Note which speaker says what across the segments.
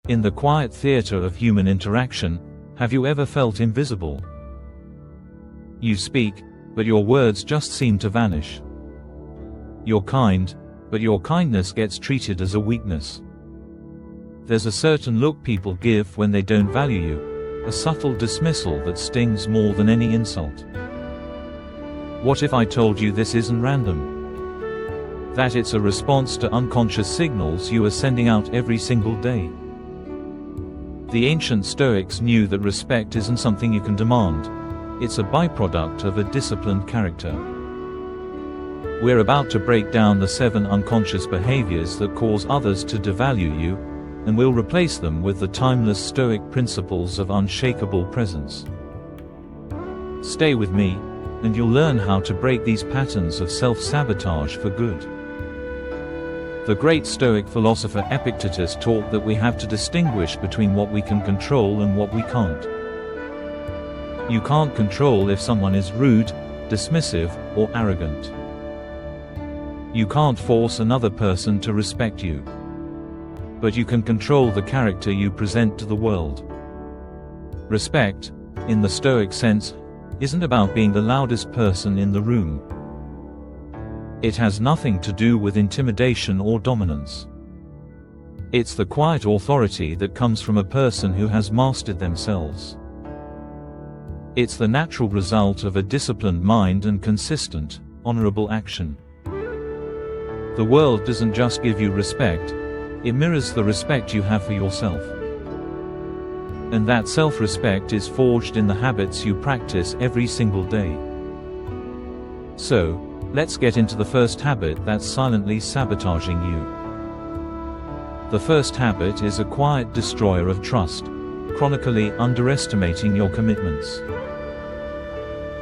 Speaker 1: In the quiet theater of human interaction, have you ever felt invisible? You speak, but your words just seem to vanish. You're kind, but your kindness gets treated as a weakness. There's a certain look people give when they don't value you, a subtle dismissal that stings more than any insult. What if I told you this isn't random? That it's a response to unconscious signals you are sending out every single day. The ancient Stoics knew that respect isn't something you can demand. It's a byproduct of a disciplined character. We're about to break down the 7 unconscious behaviors that cause others to devalue you, and we'll replace them with the timeless Stoic principles of unshakable presence. Stay with me, and you'll learn how to break these patterns of self-sabotage for good. The great Stoic philosopher Epictetus taught that we have to distinguish between what we can control and what we can't. You can't control if someone is rude, dismissive, or arrogant. You can't force another person to respect you. But you can control the character you present to the world. Respect, in the Stoic sense, isn't about being the loudest person in the room. It has nothing to do with intimidation or dominance. It's the quiet authority that comes from a person who has mastered themselves. It's the natural result of a disciplined mind and consistent, honorable action. The world doesn't just give you respect, it mirrors the respect you have for yourself. And that self-respect is forged in the habits you practice every single day. So, let's get into the first habit that's silently sabotaging you. The first habit is a quiet destroyer of trust, chronically underestimating your commitments.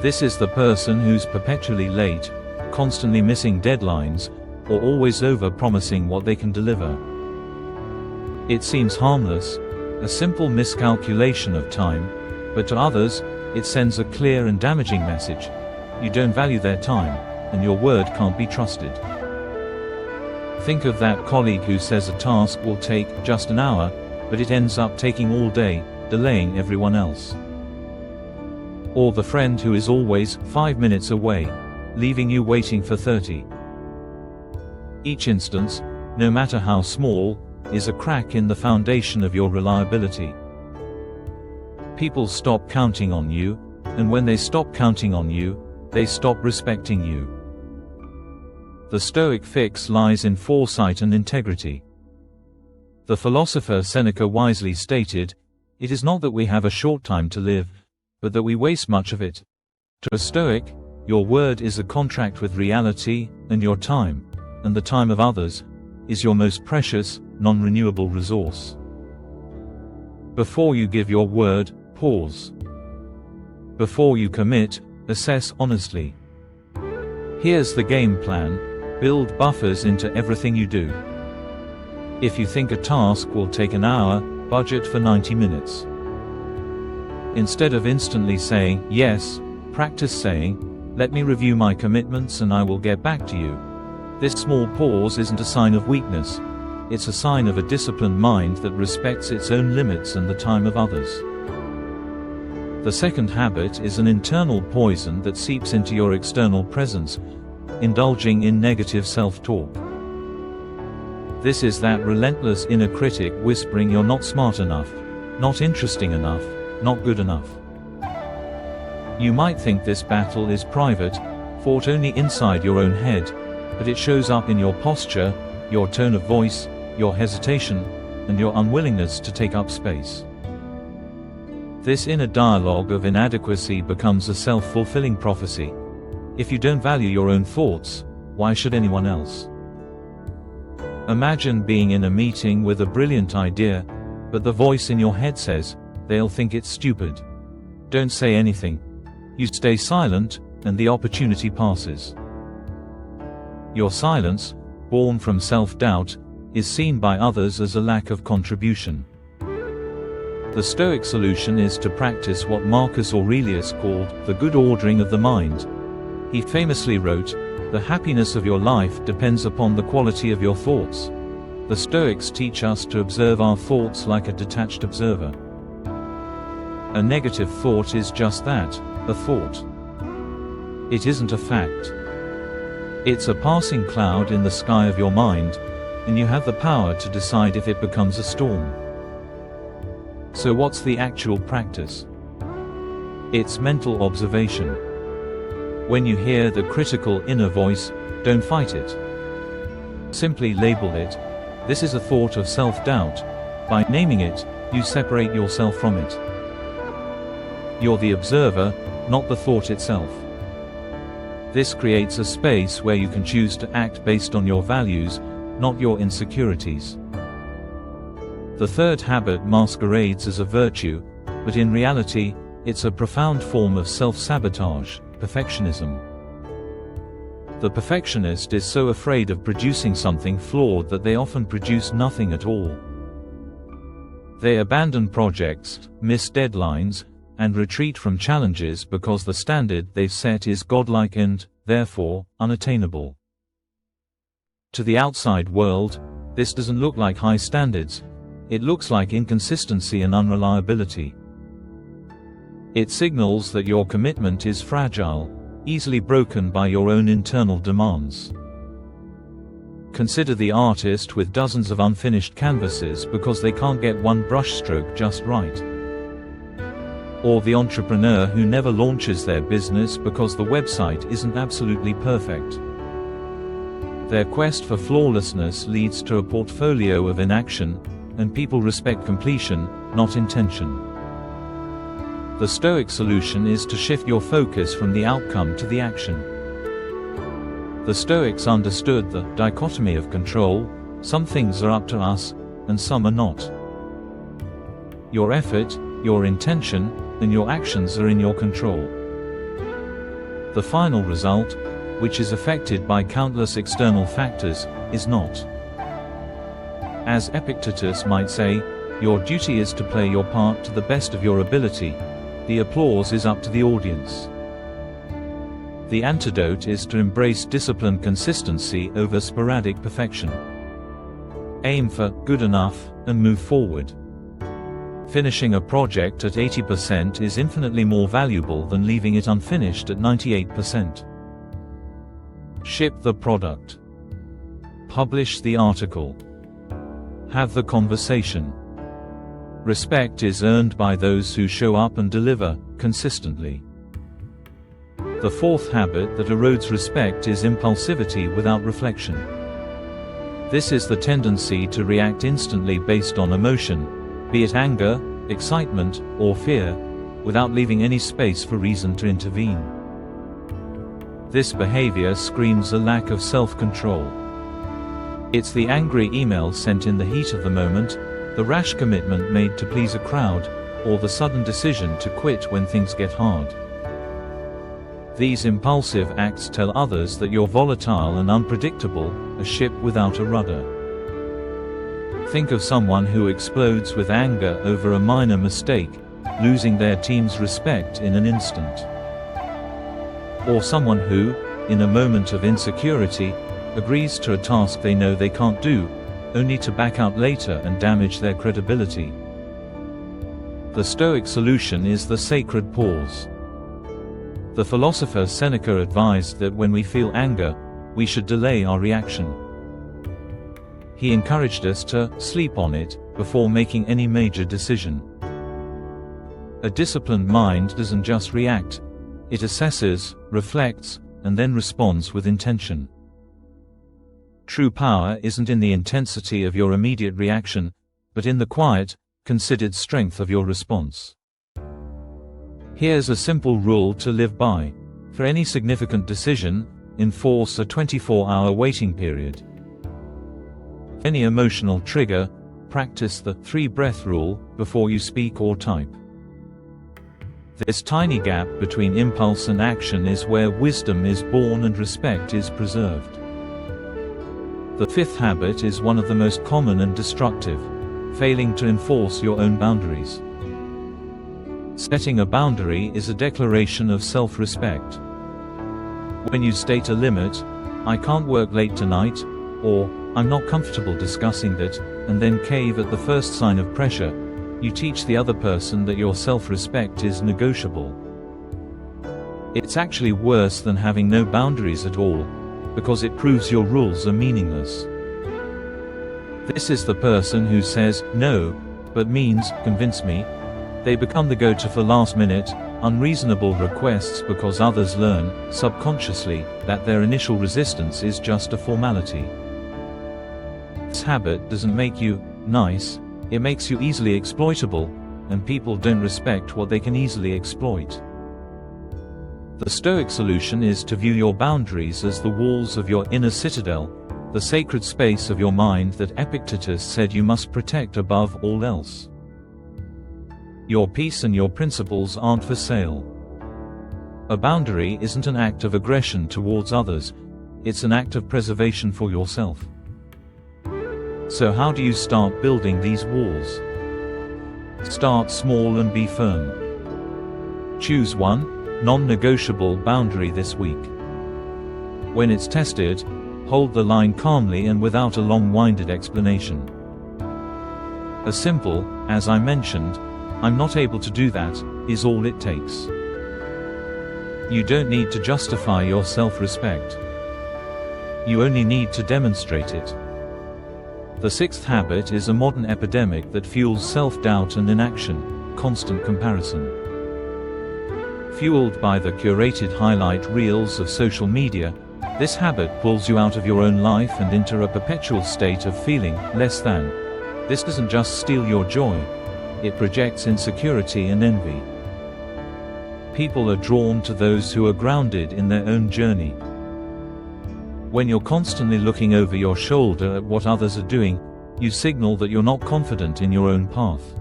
Speaker 1: This is the person who's perpetually late, constantly missing deadlines, or always over-promising what they can deliver. It seems harmless, a simple miscalculation of time, but to others, it sends a clear and damaging message. You don't value their time, and your word can't be trusted. Think of that colleague who says a task will take just an hour, but it ends up taking all day, delaying everyone else. Or the friend who is always 5 minutes away, leaving you waiting for 30. Each instance, no matter how small, is a crack in the foundation of your reliability. People stop counting on you, and when they stop counting on you, they stop respecting you. The Stoic fix lies in foresight and integrity. The philosopher Seneca wisely stated, "It is not that we have a short time to live, but that we waste much of it." To a Stoic, your word is a contract with reality, and your time, and the time of others, is your most precious, non-renewable resource. Before you give your word, pause. Before you commit, assess honestly. Here's the game plan: build buffers into everything you do. If you think a task will take an hour, budget for 90 minutes. Instead of instantly saying yes, practice saying, "Let me review my commitments and I will get back to you." This small pause isn't a sign of weakness, it's a sign of a disciplined mind that respects its own limits and the time of others. The second habit is an internal poison that seeps into your external presence, indulging in negative self-talk. This is that relentless inner critic whispering you're not smart enough, not interesting enough, not good enough. You might think this battle is private, fought only inside your own head, but it shows up in your posture, your tone of voice, your hesitation, and your unwillingness to take up space. This inner dialogue of inadequacy becomes a self-fulfilling prophecy. If you don't value your own thoughts, why should anyone else? Imagine being in a meeting with a brilliant idea, but the voice in your head says, "They'll think it's stupid." Don't say anything. You stay silent, and the opportunity passes. Your silence, born from self-doubt, is seen by others as a lack of contribution. The Stoic solution is to practice what Marcus Aurelius called the good ordering of the mind. He famously wrote, "The happiness of your life depends upon the quality of your thoughts." The Stoics teach us to observe our thoughts like a detached observer. A negative thought is just that, a thought. It isn't a fact. It's a passing cloud in the sky of your mind, and you have the power to decide if it becomes a storm. So what's the actual practice? It's mental observation. When you hear the critical inner voice, don't fight it. Simply label it. This is a thought of self-doubt. By naming it, you separate yourself from it. You're the observer, not the thought itself. This creates a space where you can choose to act based on your values, not your insecurities. The third habit masquerades as a virtue, but in reality, it's a profound form of self-sabotage, perfectionism. The perfectionist is so afraid of producing something flawed that they often produce nothing at all. They abandon projects, miss deadlines, and retreat from challenges because the standard they've set is godlike and, therefore, unattainable. To the outside world, this doesn't look like high standards. It looks like inconsistency and unreliability. It signals that your commitment is fragile, easily broken by your own internal demands. Consider the artist with dozens of unfinished canvases because they can't get one brushstroke just right. Or the entrepreneur who never launches their business because the website isn't absolutely perfect. Their quest for flawlessness leads to a portfolio of inaction, and people respect completion, not intention. The Stoic solution is to shift your focus from the outcome to the action. The Stoics understood the dichotomy of control. Some things are up to us, and some are not. Your effort, your intention, and your actions are in your control. The final result, which is affected by countless external factors, is not. As Epictetus might say, your duty is to play your part to the best of your ability. The applause is up to the audience. The antidote is to embrace disciplined consistency over sporadic perfection. Aim for good enough, and move forward. Finishing a project at 80% is infinitely more valuable than leaving it unfinished at 98%. Ship the product. Publish the article. Have the conversation. Respect is earned by those who show up and deliver, consistently. The fourth habit that erodes respect is impulsivity without reflection. This is the tendency to react instantly based on emotion, be it anger, excitement, or fear, without leaving any space for reason to intervene. This behavior screams a lack of self-control. It's the angry email sent in the heat of the moment, the rash commitment made to please a crowd, or the sudden decision to quit when things get hard. These impulsive acts tell others that you're volatile and unpredictable, a ship without a rudder. Think of someone who explodes with anger over a minor mistake, losing their team's respect in an instant. Or someone who, in a moment of insecurity, agrees to a task they know they can't do, only to back out later and damage their credibility. The Stoic solution is the sacred pause. The philosopher Seneca advised that when we feel anger, we should delay our reaction. He encouraged us to sleep on it before making any major decision. A disciplined mind doesn't just react, it assesses, reflects, and then responds with intention. True power isn't in the intensity of your immediate reaction, but in the quiet, considered strength of your response. Here's a simple rule to live by. For any significant decision, enforce a 24-hour waiting period. Any emotional trigger, practice the 3-breath rule before you speak or type. This tiny gap between impulse and action is where wisdom is born and respect is preserved. The fifth habit is one of the most common and destructive: failing to enforce your own boundaries. Setting a boundary is a declaration of self-respect. When you state a limit, "I can't work late tonight," or "I'm not comfortable discussing that," and then cave at the first sign of pressure, you teach the other person that your self-respect is negotiable. It's actually worse than having no boundaries at all, because it proves your rules are meaningless. This is the person who says, "No," but means, "Convince me." They become the go-to for last-minute, unreasonable requests because others learn, subconsciously, that their initial resistance is just a formality. This habit doesn't make you nice, it makes you easily exploitable, and people don't respect what they can easily exploit. The Stoic solution is to view your boundaries as the walls of your inner citadel, the sacred space of your mind that Epictetus said you must protect above all else. Your peace and your principles aren't for sale. A boundary isn't an act of aggression towards others, it's an act of preservation for yourself. So how do you start building these walls? Start small and be firm. Choose one non-negotiable boundary this week. When it's tested, hold the line calmly and without a long-winded explanation. As simple, as I mentioned, "I'm not able to do that," is all it takes. You don't need to justify your self-respect. You only need to demonstrate it. The sixth habit is a modern epidemic that fuels self-doubt and inaction, constant comparison. Fueled by the curated highlight reels of social media, this habit pulls you out of your own life and into a perpetual state of feeling less than. This doesn't just steal your joy, it projects insecurity and envy. People are drawn to those who are grounded in their own journey. When you're constantly looking over your shoulder at what others are doing, you signal that you're not confident in your own path.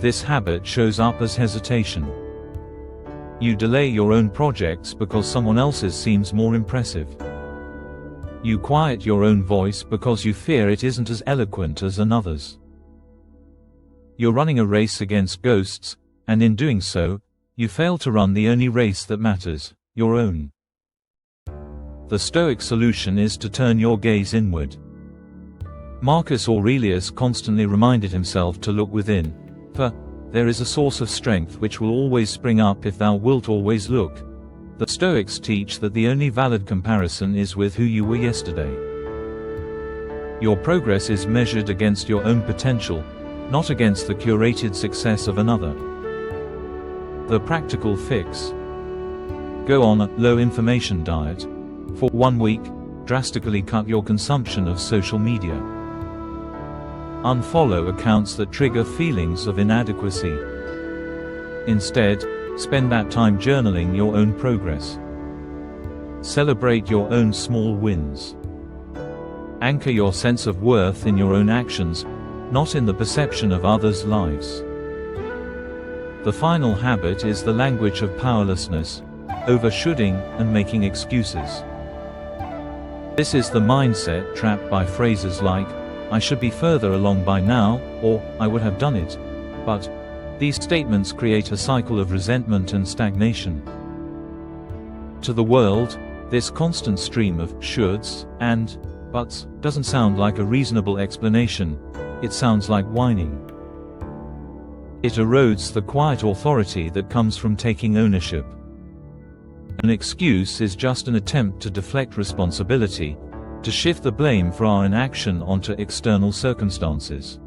Speaker 1: This habit shows up as hesitation. You delay your own projects because someone else's seems more impressive. You quiet your own voice because you fear it isn't as eloquent as another's. You're running a race against ghosts, and in doing so, you fail to run the only race that matters, your own. The Stoic solution is to turn your gaze inward. Marcus Aurelius constantly reminded himself to look within, for there is a source of strength which will always spring up if thou wilt always look. The Stoics teach that the only valid comparison is with who you were yesterday. Your progress is measured against your own potential, not against the curated success of another. The practical fix. Go on a low-information diet. For 1 week, drastically cut your consumption of social media. Unfollow accounts that trigger feelings of inadequacy. Instead, spend that time journaling your own progress. Celebrate your own small wins. Anchor your sense of worth in your own actions, not in the perception of others' lives. The final habit is the language of powerlessness, overshooting and making excuses. This is the mindset trapped by phrases like, "I should be further along by now," or "I would have done it." But these statements create a cycle of resentment and stagnation. To the world, this constant stream of shoulds and buts doesn't sound like a reasonable explanation, it sounds like whining. It erodes the quiet authority that comes from taking ownership. An excuse is just an attempt to deflect responsibility, to shift the blame for our inaction onto external circumstances.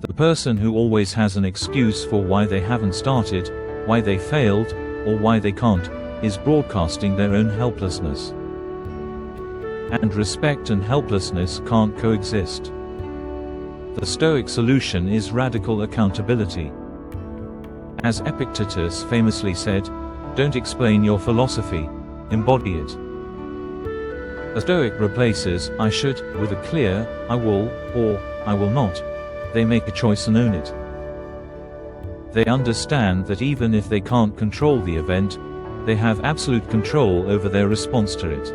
Speaker 1: The person who always has an excuse for why they haven't started, why they failed, or why they can't, is broadcasting their own helplessness. And respect and helplessness can't coexist. The Stoic solution is radical accountability. As Epictetus famously said, "Don't explain your philosophy, embody it." A Stoic replaces "I should" with a clear "I will" or "I will not." They make a choice and own it. They understand that even if they can't control the event, they have absolute control over their response to it.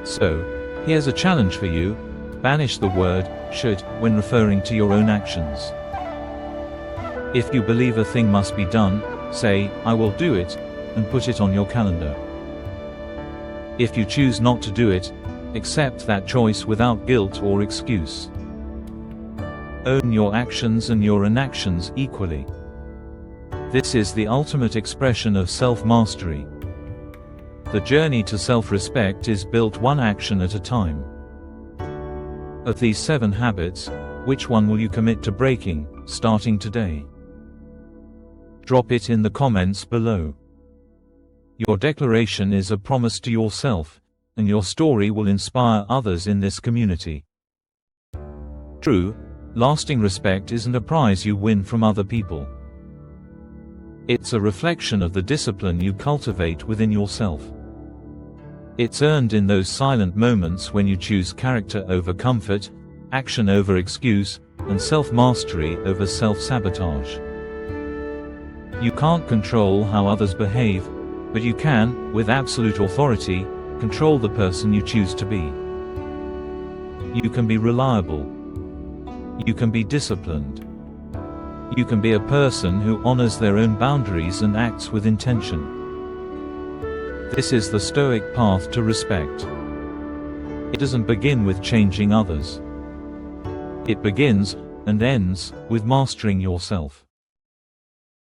Speaker 1: So, here's a challenge for you: banish the word "should" when referring to your own actions. If you believe a thing must be done, say, "I will do it," and put it on your calendar. If you choose not to do it, Accept that choice without guilt or excuse. Own your actions and your inactions equally. This is the ultimate expression of self-mastery. The journey to self-respect is built one action at a time. Of these 7 habits, which one will you commit to breaking, starting today? Drop it in the comments below. Your declaration is a promise to yourself, and your story will inspire others in this community. True, lasting respect isn't a prize you win from other people. It's a reflection of the discipline you cultivate within yourself. It's earned in those silent moments when you choose character over comfort, action over excuse, and self-mastery over self-sabotage. You can't control how others behave, but you can, with absolute authority, control the person you choose to be. You can be reliable. You can be disciplined. You can be a person who honors their own boundaries and acts with intention. This is the Stoic path to respect. It doesn't begin with changing others. It begins, and ends, with mastering yourself.